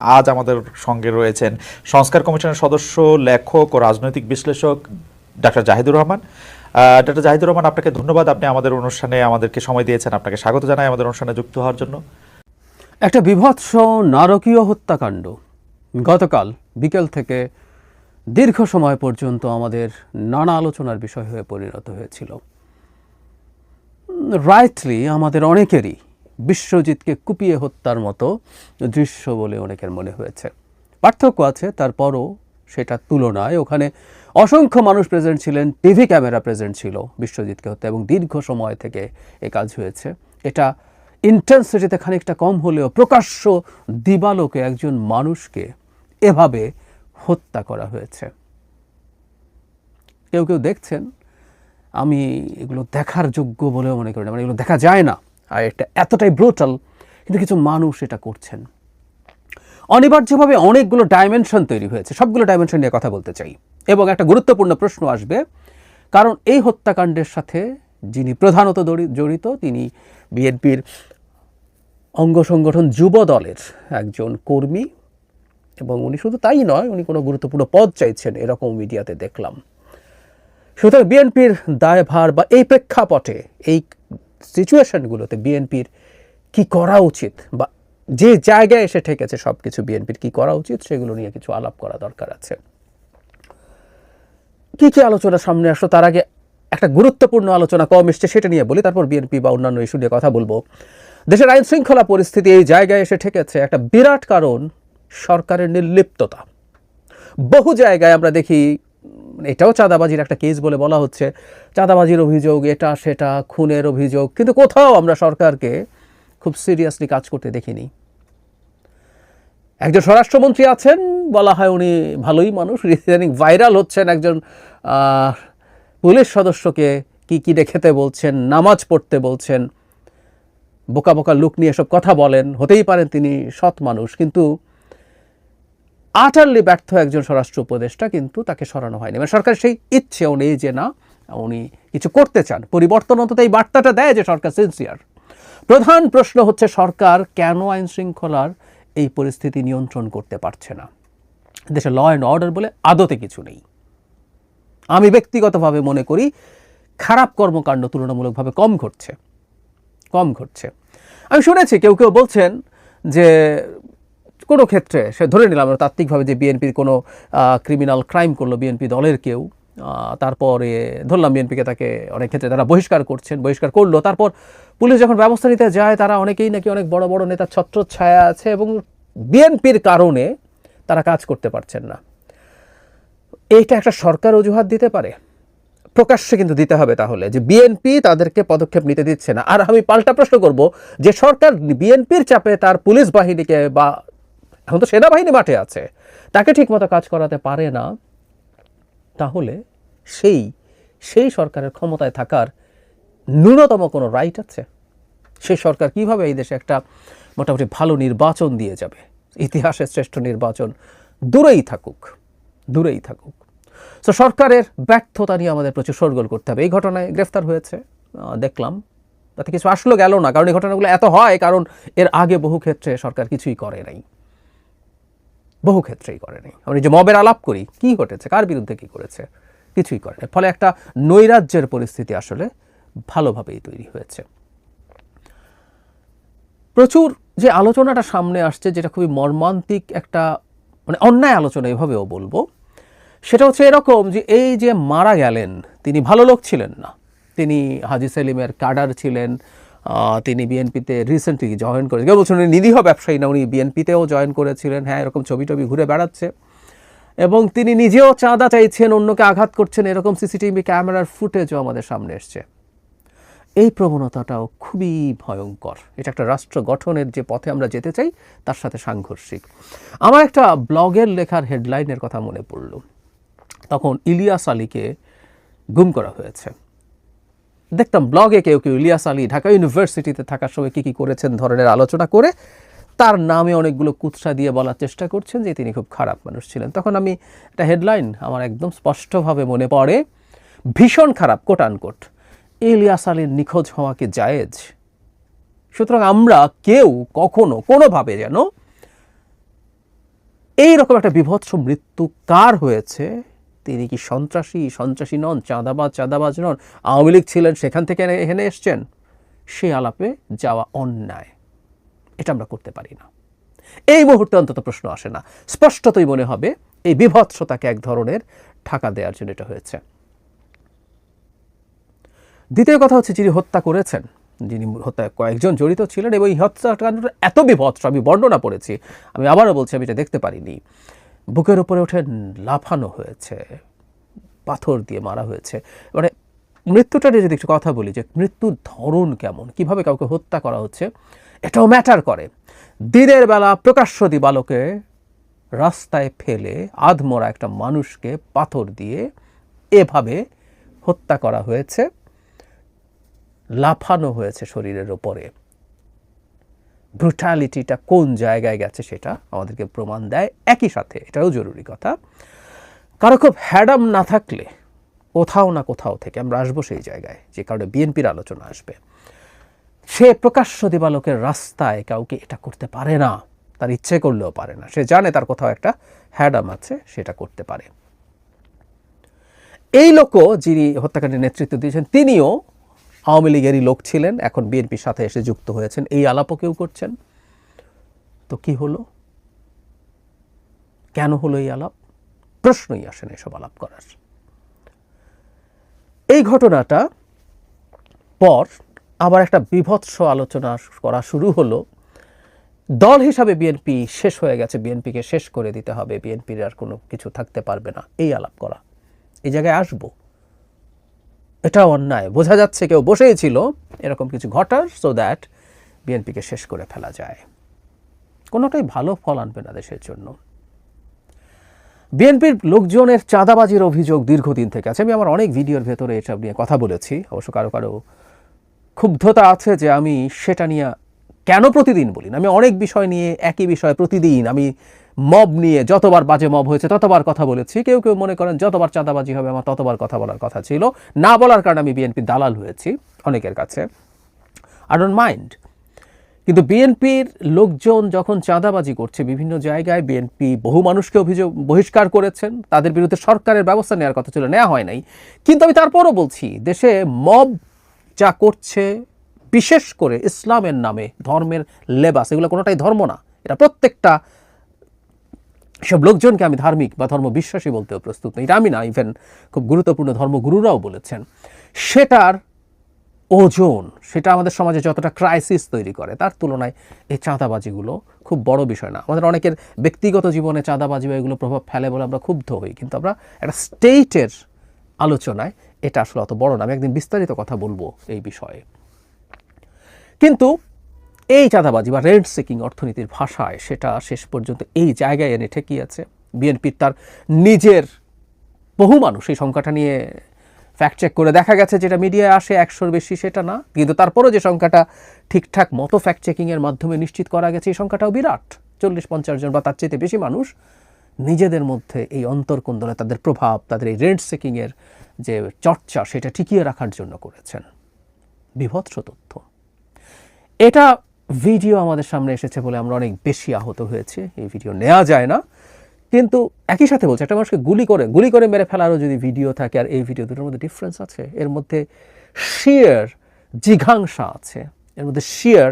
আজ আমাদের সঙ্গে রয়েছেন সংস্কার কমিশনের সদস্য, লেখক ও রাজনৈতিক বিশ্লেষক ডাক্তার জাহিদুর রহমান। ডাক্তার জাহিদুর রহমান, আপনাকে ধন্যবাদ, আপনি আমাদের অনুষ্ঠানে আমাদেরকে সময় দিয়েছেন। আপনাকে স্বাগত জানাই আমাদের অনুষ্ঠানে যুক্ত হওয়ার জন্য। একটা বীভৎস নারকীয় হত্যাকাণ্ড গতকাল বিকেল থেকে দীর্ঘ সময় পর্যন্ত আমাদের নানা আলোচনার বিষয় হয়ে পরিণত হয়েছিল। রাইটলি আমাদের অনেকেরই বিশ্বজিৎকে কুপিয়ে হত্যার মতো দৃশ্য বলে অনেকের মনে হয়েছে। পার্থক্য আছে, তারপরও সেটার তুলনায় ওখানে অসংখ্য মানুষ প্রেজেন্ট ছিলেন, টিভি ক্যামেরা প্রেজেন্ট ছিল বিশ্বজিৎকে হত্যা, এবং দীর্ঘ সময় থেকে এ কাজ হয়েছে। এটা ইন্টেন্সিটিতে খানিকটা কম হলেও প্রকাশ্য দিবালোকে একজন মানুষকে এভাবে হত্যা করা হয়েছে। কেউ কেউ দেখছেন, আমি এগুলো দেখার যোগ্য বলেও মনে করি না, মানে এগুলো দেখা যায় না, আর এটা এতটাই ব্রুটাল, কিন্তু কিছু মানুষ এটা করছেন। অনিবার্যভাবে অনেকগুলো ডাইমেনশন তৈরি হয়েছে, সবগুলো ডাইমেনশন নিয়ে কথা বলতে চাই, এবং একটা গুরুত্বপূর্ণ প্রশ্ন আসবে, কারণ এই হত্যাকাণ্ডের সাথে যিনি প্রধানত জড়িত তিনি বিএনপির অঙ্গ সংগঠন যুব দলের একজন কর্মী, এবং উনি শুধু তাই নয়, উনি কোনো গুরুত্বপূর্ণ পদ চাইছেন এরকম মিডিয়াতে দেখলাম। সুতরাং বিএনপির দায়ভার বা এই প্রেক্ষাপটে এই সিচুয়েশনগুলোতে বিএনপির কি করা উচিত, বা যে জায়গায় এসে ঠেকেছে সব কিছু বিএনপির কি করা উচিত, সেগুলো নিয়ে কিছু আলাপ করা দরকার আছে। কি কি আলোচনা সামনে আসলো, তার আগে একটা গুরুত্বপূর্ণ আলোচনা কম এসছে সেটা নিয়ে বলি, তারপর বিএনপি বা অন্যান্য ইস্যু নিয়ে কথা বলবো। দেশের আইন শৃঙ্খলা পরিস্থিতি এই জায়গায় এসে ঠেকেছে, একটা বিরাট কারণ সরকারের নির্লিপ্ততা। বহু জায়গায় আমরা দেখি, এটাও চাঁদাবাজির একটা কেস বলে বলা হচ্ছে, চাঁদাবাজির অভিযোগ, এটা সেটা, খুনের অভিযোগ, কিন্তু কোথাও আমরা সরকারকে খুব সিরিয়াসলি কাজ করতে দেখিনি। একজন স্বরাষ্ট্রমন্ত্রী আছেন, বলা হয় উনি ভালোই মানুষ, ইদানিং ভাইরাল হচ্ছেন, একজন পুলিশ সদস্যকে কি কি খেতে বলছেন, নামাজ পড়তে বলছেন, বোকা বোকা লুক নিয়ে সব কথা বলেন। হতেই পারেন তিনি সৎ মানুষ, কিন্তু আটারলি ব্যর্থ একজন স্বরাষ্ট্র উপদেষ্টা, কিন্তু তাকে সরানো হয়নি। মানে সরকার সেই ইচ্ছেও নেই যে না, উনি কিছু করতে চান, পরিবর্তন অন্তত এই বার্তাটা দেয় যে সরকার সিনসিয়ার। প্রধান প্রশ্ন হচ্ছে, সরকার কেন আইন শৃঙ্খলার এই পরিস্থিতি নিয়ন্ত্রণ করতে পারছে না? দেশে ল অ্যান্ড অর্ডার বলে আদতে কিছু নেই। আমি ব্যক্তিগতভাবে মনে করি খারাপ কর্মকাণ্ড তুলনামূলকভাবে কম ঘটছে। আমি শুনেছি কেউ কেউ বলছেন যে কোনো ক্ষেত্রে, সে ধরে নিলাম আমরা তাত্ত্বিকভাবে যে বিএনপির কোনো ক্রিমিনাল ক্রাইম করলো বিএনপি দলের কেউ, তারপরে ধরলাম বিএনপিকে তাকে অনেক ক্ষেত্রে তারা বহিষ্কার করলো, তারপর পুলিশ যখন ব্যবস্থা নিতে যায়, তারা অনেকেই নাকি অনেক বড় বড় নেতার ছত্রছায়া আছে, এবং বিএনপির কারণে তারা কাজ করতে পারছেন না। এইটা একটা সরকার অজুহাত দিতে পারে, প্রকাশ্যে কিন্তু দিতে হবে তাহলে, যে বিএনপি তাদেরকে পদক্ষেপ নিতে দিচ্ছে না। আর আমি পাল্টা প্রশ্ন করব, যে সরকার বিএনপির চাপে তার পুলিশ বাহিনীকে, বা এখন তো সেনাবাহিনী মাঠে আছে, তাকে ঠিকমতো কাজ করাতে পারে না, তাহলে সেই সরকারের ক্ষমতায় থাকার ন্যূনতম কোনো রাইট আছে? সেই সরকার কিভাবে এই দেশে একটা মোটামুটি ভালো নির্বাচন দিয়ে যাবে? ইতিহাসের শ্রেষ্ঠ নির্বাচন দূরেই থাকুক। তো সরকারের ব্যর্থতা নিয়ে আমাদের প্রচুর শোরগোল করতে হবে। এই ঘটনায় গ্রেফতার হয়েছে দেখলাম, তাতে কিছু আসলো গেল না, কারণ এই ঘটনাগুলো এত হয় কারণ এর আগে বহু ক্ষেত্রে সরকার কিছুই করে নাই, বহু ক্ষেত্রেই করে নাই। আমরা যে মবের আলাপ করি, কি ঘটেছে, কার বিরুদ্ধে কি করেছে, কিছুই করে নাই। ফলে একটা নৈরাজ্যের পরিস্থিতি আসলে ভালোভাবেই তৈরি হয়েছে। প্রচুর যে আলোচনাটা সামনে আসছে, যেটা খুবই মর্মান্তিক একটা, মানে অন্যায় আলোচনা এভাবেও বলবো, সেটা হচ্ছে এরকম যে এই যে মারা গেলেন, তিনি ভালো লোক ছিলেন না, তিনি হাজী সেলিমের ক্যাডার ছিলেন, তিনি বিএনপিতে রিসেন্টলি জয়েন করে, কেউ বলছেন উনি নিরীহ ব্যবসায়ী না, উনি বিএনপিতেও জয়েন করেছিলেন, হ্যাঁ এরকম ছবি টবি ঘুরে বেড়াচ্ছে, এবং তিনি নিজেও চাঁদা চাইছেন, অন্যকে আঘাত করছেন, এরকম সিসিটিভি ক্যামেরার ফুটেজও আমাদের সামনে এসছে। এই প্রবণতাটাও খুবই ভয়ঙ্কর। এটা একটা রাষ্ট্র গঠনের যে পথে আমরা যেতে চাই তার সাথে সাংঘর্ষিক। আমার একটা ব্লগের লেখার হেডলাইনের কথা মনে পড়ল, তখন ইলিয়াস আলীকে গুম করা হয়েছে। দেখতাম ব্লগে কেউ ইলিয়াস আলী ঢাকা ইউনিভার্সিটিতে থাকার সময় কী কী করেছেন ধরনের আলোচনা করে তার নামে অনেকগুলো কুৎসা দিয়ে বলার চেষ্টা করছেন যে তিনি খুব খারাপ মানুষ ছিলেন। তখন আমি একটা হেডলাইন আমার একদম স্পষ্টভাবে মনে পড়ে, ভীষণ খারাপ, কোট আনকোট, ইলিয়াস আলীর নিখোঁজ হওয়া কি জায়েজ? সুতরাং আমরা কেউ কখনো কোনোভাবে যেন এইরকম একটা বিভৎস মৃত্যু কার হয়েছে, তিনি কি সন্ত্রাসী নন, চাঁদাবাজ নন, আওয়ামী লীগ ছিলেন সেখান থেকে এখানে এসছেন, সে আলাপে যাওয়া অন্যায়। এটা আমরা করতে পারি না। এই মুহূর্তে অন্তত প্রশ্ন আসে না। স্পষ্টতই মনে হবে এই বিভৎসতাকে এক ধরনের ঢাকা দেওয়ার জন্য এটা হয়েছে। দ্বিতীয় কথা হচ্ছে, যিনি হত্যা করেছেন, যিনি হত্যায় কয়েকজন জড়িত ছিলেন, এবং এই হত্যাকাণ্ডটা এত বিভৎস, আমি বর্ণনা পড়েছি, আমি আবারও বলছি আমি এটা দেখতে পারিনি। বুকের উপরে উঠে লাফানো হয়েছে, পাথর দিয়ে মারা হয়েছে। মানে মৃত্যুটা নিয়ে যদি একটু কথা বলি, যে মৃত্যুর ধরন কেমন, কিভাবে কাউকে হত্যা করা হচ্ছে, এটাও ম্যাটার করে। দিনের বেলা প্রকাশ্য দিবালোকে রাস্তায় ফেলে আধমরা একটা মানুষকে পাথর দিয়ে এভাবে হত্যা করা হয়েছে, লাফানো হয়েছে শরীরের ওপরে। ব্রুটালিটিটা কোন জায়গায় গেছে সেটা আমাদেরকে প্রমাণ দেয়। একই সাথে এটাও জরুরি কথা, কারো খুব হ্যাডাম না থাকলে কোথাও না কোথাও থেকে আমরা আসবো সেই জায়গায়, যে কারণে বিএনপির আলোচনা আসবে। সে প্রকাশ্য দিবালোকের রাস্তায় কাউকে এটা করতে পারে না, তার ইচ্ছে করলেও পারে না। সে জানে তার কোথাও একটা হ্যাডাম আছে, সেটা করতে পারে। এই লোকও, যিনি হত্যাকাণ্ডের নেতৃত্ব দিয়েছেন, তিনিও আওয়ামী লীগেরই লোক ছিলেন, এখন বিএনপির সাথে এসে যুক্ত হয়েছেন, এই আলাপও কেউ করছেন। তো কি হলো, কেন হলো এই আলাপ? প্রশ্নই আসে না এসব আলাপ করার। এই ঘটনাটা পর আবার একটা বিভৎস আলোচনা করা শুরু হলো। দল হিসাবে বিএনপি শেষ হয়ে গেছে, বিএনপিকে শেষ করে দিতে হবে, বিএনপির আর কোনো কিছু থাকতে পারবে না, এই আলাপ করা। এই জায়গায় আসবো, এটা অন্যায়। বোঝা যাচ্ছে কেউ বসেই ছিল এরকম কিছু ঘটার, সো দ্যাট বিএনপিকে শেষ করে ফেলা যায়। কোনোটাই ভালো ফল আনবে না দেশের জন্য। বিএনপির লোকজনের চাঁদাবাজির অভিযোগ দীর্ঘদিন থেকে আছে। আমি আমার অনেক ভিডিওর ভেতরে এসব নিয়ে কথা বলেছি। অবশ্য কারো কারো ক্ষুব্ধতা আছে যে আমি সেটা নিয়ে কেন প্রতিদিন বলি না। আমি অনেক বিষয় নিয়ে, একই বিষয় প্রতিদিন, আমি মব নিয়ে যতবার বাজে মব হয়েছে ততবার কথা বলেছি। কেউ কেউ মনে করেন যতবার চাঁদাবাজি হবে আমার ততবার কথা বলার কথা ছিল। না বলার কারণে আমি বিএনপির দালাল হয়েছি অনেকের কাছে। I don't mind. কিন্তু বিএনপির লোকজন যখন চাঁদাবাজি করছে বিভিন্ন জায়গায়, বিএনপি বহু মানুষকে বহিষ্কার করেছেন, তাদের বিরুদ্ধে সরকারের ব্যবস্থা নেওয়ার কথা ছিল, নেওয়া হয় নাই। কিন্তু আমি তারপরও বলছি, দেশে মব যা করছে, বিশেষ করে ইসলামের নামে ধর্মের লেবাস, এগুলো কোনোটাই ধর্ম না। এটা প্রত্যেকটা সব লোকজনকে আমি ধার্মিক বা ধর্ম বিশ্বাসী বলতেও প্রস্তুত নই। এটা আমি না, ইভেন খুব গুরুত্বপূর্ণ ধর্মগুরুরাও বলেছেন। সেটার ওজন, সেটা আমাদের সমাজে যতটা ক্রাইসিস তৈরি করে, তার তুলনায় এই চাঁদাবাজিগুলো খুব বড় বিষয় না। আমাদের অনেকের ব্যক্তিগত জীবনে চাঁদাবাজি বা এগুলো প্রভাব ফেলে বলে আমরা ক্ষুব্ধ হই, কিন্তু আমরা একটা স্টেটের আলোচনায় এটা আসলে অত বড় না। আমি একদিন বিস্তারিত কথা বলবো এই বিষয়ে। কিন্তু এই চাঁদাবাজি বা রেন্ট সিকিং অর্থনীতির ভাষায় সেটা শেষ পর্যন্ত এই জায়গায় এনে ঠেকিয়েছে। বিএনপির তার নিজের বহু মানুষ এই সংখ্যাটা নিয়ে ফ্যাক্ট চেক করে দেখা গেছে, যেটা মিডিয়ায় আসে 100-র বেশি সেটা না, কিন্তু তারপরও যে সংখ্যাটা ঠিকঠাক মতো ফ্যাক্ট চেকিংয়ের মাধ্যমে নিশ্চিত করা গেছে, এই সংখ্যাটাও বিরাট। 40-50 জন বা তার চেয়ে বেশি মানুষ নিজেদের মধ্যে এই অন্তর্কন্দলে তাদের প্রভাব, তাদের এই রেন্ট সিকিংয়ের যে চর্চা, সেটা টিকিয়ে রাখার জন্য করেছেন। বিভৎস তথ্য। এটা ভিডিও আমাদের সামনে এসেছে বলে আমরা অনেক বেশি আহত হয়েছে। এই ভিডিও নেওয়া যায় না, কিন্তু একই সাথে বলছে, একটা মানুষকে গুলি করে মেরে ফেলারও যদি ভিডিও থাকে আর এই ভিডিও, দুটোর মধ্যে ডিফারেন্স আছে। এর মধ্যে শিয়ার জিঘাংসা আছে, এর মধ্যে শিয়ার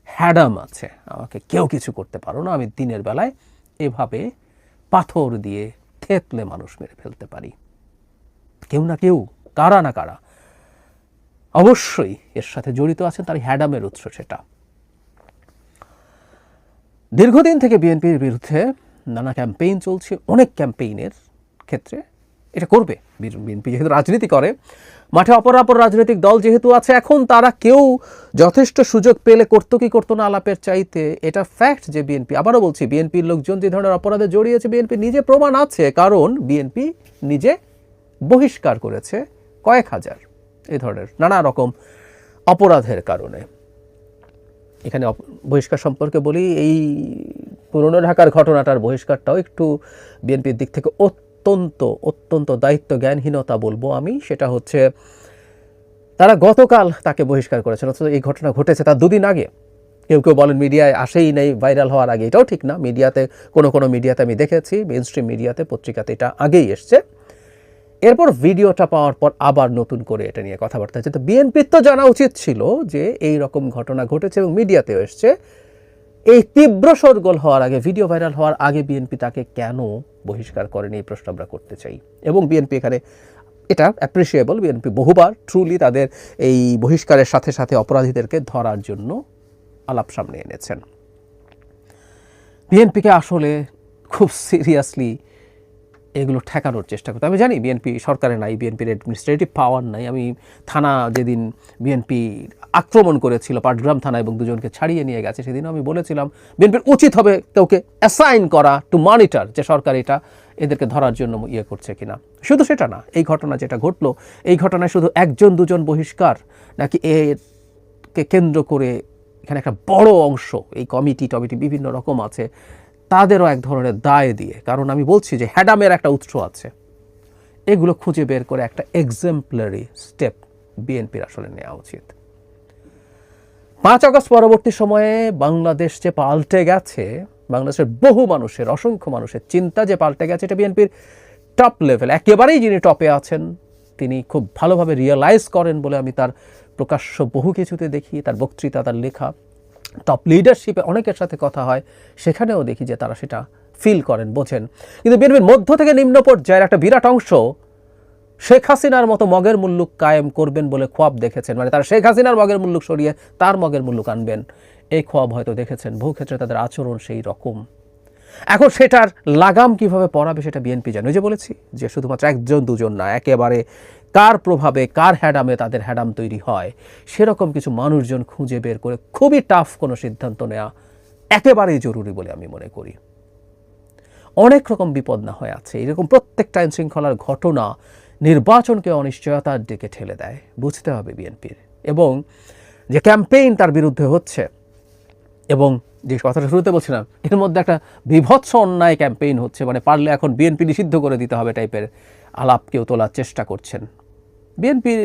হ্যাডাম আছে। আমাকে কেউ কিছু করতে পারো না, আমি দিনের বেলায় এভাবে পাথর দিয়ে থেতলে মানুষ মেরে ফেলতে পারি। কেউ না কেউ, কারা না কারা অবশ্যই এর সাথে জড়িত আছেন, তার হ্যাডামের উৎস সেটা। দীর্ঘদিন থেকে বিএনপির বিরুদ্ধে নানা ক্যাম্পেইন চলছে। অনেক ক্যাম্পেইনের ক্ষেত্রে এটা করবে বিএনপি, যেহেতু রাজনীতি করে, মাঠে অপর রাজনৈতিক দল যেহেতু আছে, এখন তারা কেউ যথেষ্ট সুযোগ পেলে করতো কি করতো না আলাপের চাইতে। এটা ফ্যাক্ট যে বিএনপি, আবারও বলছি, বিএনপির লোকজন যে ধরনের অপরাধে জড়িয়েছে, বিএনপি নিজে প্রমাণ আছে, কারণ বিএনপি নিজে বহিষ্কার করেছে কয়েক হাজার এই ধরনের নানা রকম অপরাধের কারণে। এখানে বহিষ্কার সম্পর্কে বলি, এই পুরনো ঢাকার ঘটনাটার বহিষ্কারটাও একটু বিএনপির দিক থেকে অত্যন্ত দায়িত্ব জ্ঞানহীনতা বলবো আমি। সেটা হচ্ছে, তারা গতকাল তাকে বহিষ্কার করেছেন, অথচ এই ঘটনা ঘটেছে তার 2 দিন আগে। কেউ কেউ বলেন মিডিয়ায় আসেই নেই ভাইরাল হওয়ার আগে, এটাও ঠিক না। মিডিয়াতে কোনো মেডিয়াতে আমি দেখেছি, মেইন স্ট্রিম মিডিয়াতে, পত্রিকাতে এটা আগেই এসছে। এরপর ভিডিওটা পাওয়ার পর আবার নতুন করে এটা নিয়ে কথাবার্তা হচ্ছে। তো বিএনপির তো জানা উচিত ছিল যে এই রকম ঘটনা ঘটেছে এবং মিডিয়াতেও এসছে। এই তীব্র শোরগোল হওয়ার আগে, ভিডিও ভাইরাল হওয়ার আগে বিএনপি তাকে কেন বহিষ্কার করেনি, এই প্রশ্ন আমরা করতে চাই। এবং বিএনপি এখানে এটা অ্যাপ্রিসিয়েবল, বিএনপি বহুবার ট্রুলি তাদের এই বহিষ্কারের সাথে সাথে অপরাধীদেরকে ধরার জন্য আলাপ সামনে এনেছেন। বিএনপিকে আসলে খুব সিরিয়াসলি এগুলো ঠেকানোর চেষ্টা করতে, আমি জানি বিএনপি সরকারে নাই, বিএনপির অ্যাডমিনিস্ট্রেটিভ পাওয়ার নাই। আমি থানা যেদিন বিএনপি আক্রমণ করেছিল পাটগ্রাম থানা এবং দুজনকে ছাড়িয়ে নিয়ে গেছে, সেদিনও আমি বলেছিলাম বিএনপির উচিত হবে কাউকে অ্যাসাইন করা টু মনিটর, যে সরকার এটা এদেরকে ধরার জন্য ইয়ে করছে কিনা। শুধু সেটা না, এই ঘটনা যেটা ঘটলো, এই ঘটনায় শুধু একজন দুজন বহিষ্কার নাকি এরকে কেন্দ্র করে এখানে একটা বড় অংশ, এই কমিটি বিভিন্ন রকম আছে, তাদেরও এক ধরনের দায় দিয়ে, কারণ আমি বলছি যে হ্যাডামের একটা উৎস আছে, এগুলো খুঁজে বের করে একটা এক্সাম্পলারি স্টেপ বিএনপির আসলে নেওয়া উচিত। 5 আগস্ট পরবর্তী সময়ে বাংলাদেশ যে পাল্টে গেছে, বাংলাদেশের বহু মানুষের, অসংখ্য মানুষের চিন্তা যে পাল্টে গেছে, এটা বিএনপির টপ লেভেল, একেবারেই যিনি টপে আছেন তিনি খুব ভালোভাবে রিয়েলাইজ করেন বলে আমি তার প্রকাশ্য বহু কিছুতে দেখি, তার বক্তৃতা, তার লেখা, টপ লিডারশিপে অনেকের সাথে কথা হয়, সেখানেও দেখি যে তারা সেটা ফিল করেন, বোঝেন। কিন্তু বিএনপির মধ্য থেকে নিম্ন পর্যায়ের একটা বিরাট অংশ শেখ হাসিনার মতো মগের মুল্লুক কায়েম করবেন বলে খোয়াব দেখেছেন, মানে তারা শেখ হাসিনার মগের মুল্লুক সরিয়ে তার মগের মুল্লুক আনবেন, এই খোয়াব হয়তো দেখেছেন। বহু ক্ষেত্রে তাদের আচরণ সেই রকম। এখন সেটার লাগাম কিভাবে পড়াবে সেটা বিএনপি জানে। ওই যে বলেছি যে শুধুমাত্র একজন দুজন না, একেবারে কার প্রভাবে, কার হ্যাডামে তাদের হ্যাডাম তৈরি হয়, সেরকম কিছু মানুষজন খুঁজে বের করে খুবই টাফ কোনো সিদ্ধান্ত নেওয়া একেবারেই জরুরি বলে আমি মনে করি। অনেক রকম বিপদ না হয়ে আছে, এরকম প্রত্যেকটা আইন শৃঙ্খলার ঘটনা নির্বাচনকে অনিশ্চয়তার দিকে ঠেলে দেয়, বুঝতে হবে বিএনপির। এবং যে ক্যাম্পেইন তার বিরুদ্ধে হচ্ছে, এবং যে কথাটা শুরুতে বলছিলাম, এর মধ্যে একটা বিভৎস অন্যায় ক্যাম্পেইন হচ্ছে, মানে পারলে এখন বিএনপি নিষিদ্ধ করে দিতে হবে টাইপের আলাপ কেউ তোলার চেষ্টা করছেন। বিএনপির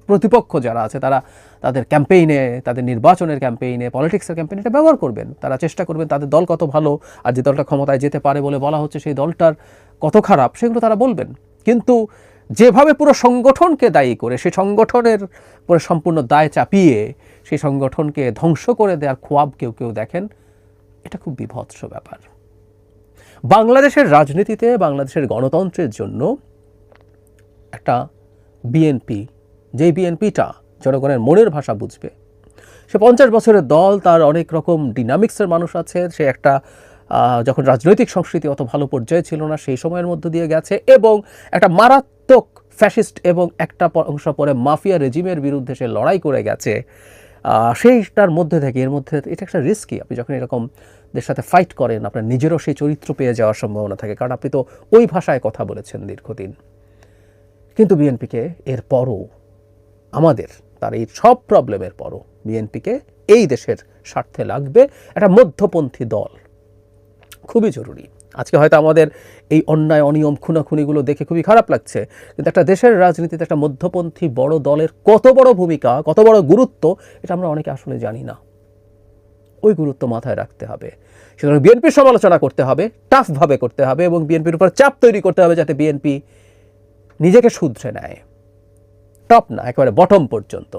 প্রতিপক্ষ যারা আছে তারা তাদের ক্যাম্পেইনে, তাদের নির্বাচনের ক্যাম্পেইনে, পলিটিক্সের ক্যাম্পেইনে এটা ব্যবহার করবেন, তারা চেষ্টা করবেন তাদের দল কত ভালো, আর যে দলটা ক্ষমতায় যেতে পারে বলে বলা হচ্ছে সেই দলটার কত খারাপ, সেগুলো তারা বলবেন। কিন্তু যেভাবে পুরো সংগঠনকে দায়ী করে, সেই সংগঠনের পুরো সম্পূর্ণ দায় চাপিয়ে সেই সংগঠনকে ধ্বংস করে দেওয়ার খোয়াব কেউ কেউ দেখেন, এটা খুব বিভৎস ব্যাপার। বাংলাদেশের রাজনীতিতে, বাংলাদেশের গণতন্ত্রের জন্য একটা বিএনপি, যেই বিএনপিটা জনগণের মনের ভাষা বুঝবে, সে 50 বছরের দল, তার অনেক রকম ডিনামিক্সের মানুষ আছে, সে একটা যখন রাজনৈতিক সংস্কৃতি অত ভালো পর্যায়ে ছিল না সেই সময়ের মধ্য দিয়ে গেছে, এবং একটা মারাত্মক ফ্যাসিস্ট এবং একটা অংশ পরে মাফিয়া রেজিমের বিরুদ্ধে সে লড়াই করে গেছে। সেইটার মধ্যে থেকে, এর মধ্যে এটা একটা রিস্কি। আপনি যখন এরকম দের সাথে ফাইট করেন, আপনার নিজেরও সেই চরিত্র পেয়ে যাওয়ার সম্ভাবনা থাকে, কারণ আপনি তো ওই ভাষায় কথা বলেছেন দীর্ঘদিন। কিন্তু বিএনপিকে এরপরও আমাদের, তার এই সব প্রবলেমের পরও বিএনপিকে এই দেশের স্বার্থে লাগবে একটা মধ্যপন্থী দল, খুবই জরুরি। আজকে হয়তো আমাদের এই অন্যায়, অনিয়ম, খুনাখুনিগুলো দেখে খুবই খারাপ লাগছে, কিন্তু একটা দেশের রাজনীতিতে একটা মধ্যপন্থী বড় দলের কত বড় ভূমিকা, কত বড় গুরুত্ব, এটা আমরা অনেকে আসলে জানি না। ওই গুরুত্ব মাথায় রাখতে হবে। সুতরাং বিএনপির সমালোচনা করতে হবে, টাফভাবে করতে হবে, এবং বিএনপির উপর চাপ তৈরি করতে হবে যাতে বিএনপি নিজেকে শুধরে নেয়, টপ না একেবারে বটম পর্যন্ত।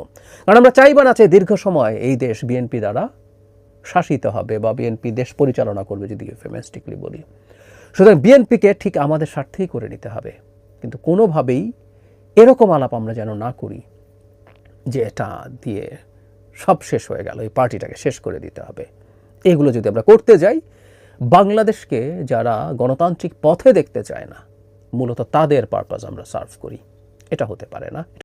কারণ আমরা চাইবা না যে দীর্ঘ সময় এই দেশ বিএনপি দ্বারা শাসিত হবে বা বিএনপি দেশ পরিচালনা করবে, যদি ইউফেমিস্টিকলি বলি। সুতরাং বিএনপিকে ঠিক আমাদের স্বার্থেই করে নিতে হবে, কিন্তু কোনোভাবেই এরকম আলাপ আমরা যেন না করি যে এটা দিয়ে সব শেষ হয়ে গেল, এই পার্টিটাকে শেষ করে দিতে হবে। এগুলো যদি আমরা করতে যাই, বাংলাদেশকে যারা গণতান্ত্রিক পথে দেখতে চায় না, মূলত তাদের পারপাস আমরা সার্ভ করি, এটা হতে পারে না।